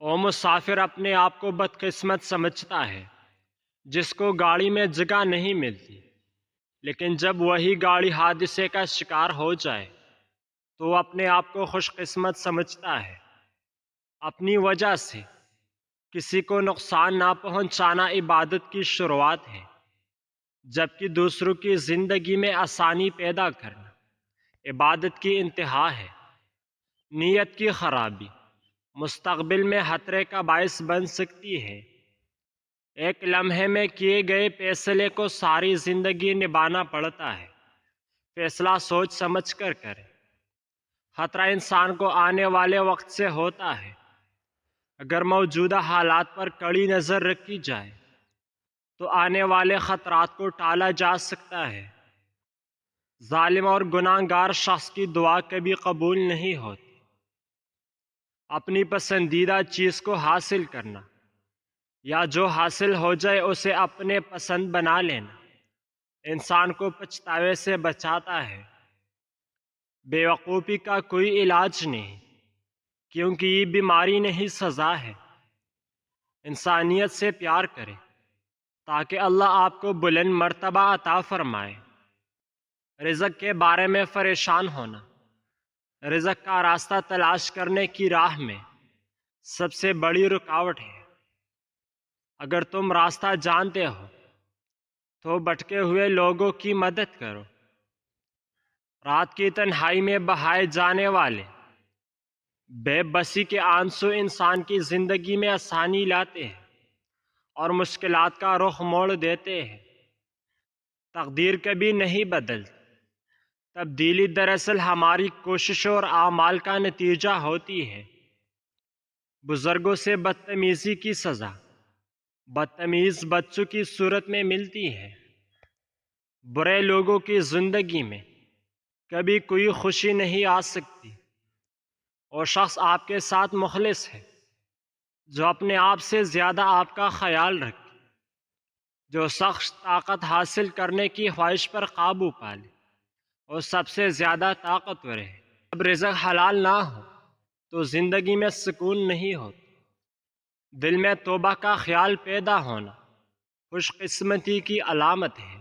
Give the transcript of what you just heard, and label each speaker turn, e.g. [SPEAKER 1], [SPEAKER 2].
[SPEAKER 1] او مسافر اپنے آپ کو بدقسمت سمجھتا ہے جس کو گاڑی میں جگہ نہیں ملتی، لیکن جب وہی گاڑی حادثے کا شکار ہو جائے تو وہ اپنے آپ کو خوش قسمت سمجھتا ہے۔ اپنی وجہ سے کسی کو نقصان نہ پہنچانا عبادت کی شروعات ہے، جبکہ دوسروں کی زندگی میں آسانی پیدا کرنا عبادت کی انتہا ہے۔ نیت کی خرابی مستقبل میں خطرے کا باعث بن سکتی ہے۔ ایک لمحے میں کیے گئے فیصلے کو ساری زندگی نبھانا پڑتا ہے۔ فیصلہ سوچ سمجھ کر کریں۔ خطرہ انسان کو آنے والے وقت سے ہوتا ہے۔ اگر موجودہ حالات پر کڑی نظر رکھی جائے تو آنے والے خطرات کو ٹالا جا سکتا ہے۔ ظالم اور گناہ گار شخص کی دعا کبھی قبول نہیں ہوتی۔ اپنی پسندیدہ چیز کو حاصل کرنا یا جو حاصل ہو جائے اسے اپنے پسند بنا لینا انسان کو پچھتاوے سے بچاتا ہے۔ بے وقوفی کا کوئی علاج نہیں، کیونکہ یہ بیماری نہیں، سزا ہے۔ انسانیت سے پیار کریں تاکہ اللہ آپ کو بلند مرتبہ عطا فرمائے۔ رزق کے بارے میں پریشان ہونا رزق کا راستہ تلاش کرنے کی راہ میں سب سے بڑی رکاوٹ ہے۔ اگر تم راستہ جانتے ہو تو بھٹکے ہوئے لوگوں کی مدد کرو۔ رات کی تنہائی میں بہائے جانے والے بے بسی کے آنسو انسان کی زندگی میں آسانی لاتے ہیں اور مشکلات کا رخ موڑ دیتے ہیں۔ تقدیر کبھی نہیں بدلتی، تبدیلی دراصل ہماری کوششوں اور اعمال کا نتیجہ ہوتی ہے۔ بزرگوں سے بدتمیزی کی سزا بدتمیز بچوں کی صورت میں ملتی ہے۔ برے لوگوں کی زندگی میں کبھی کوئی خوشی نہیں آ سکتی۔ اور شخص آپ کے ساتھ مخلص ہے جو اپنے آپ سے زیادہ آپ کا خیال رکھے، جو شخص طاقت حاصل کرنے کی خواہش پر قابو پالے اور سب سے زیادہ طاقتور ہے۔ جب رزق حلال نہ ہو تو زندگی میں سکون نہیں ہوتا۔ دل میں توبہ کا خیال پیدا ہونا خوش قسمتی کی علامت ہے۔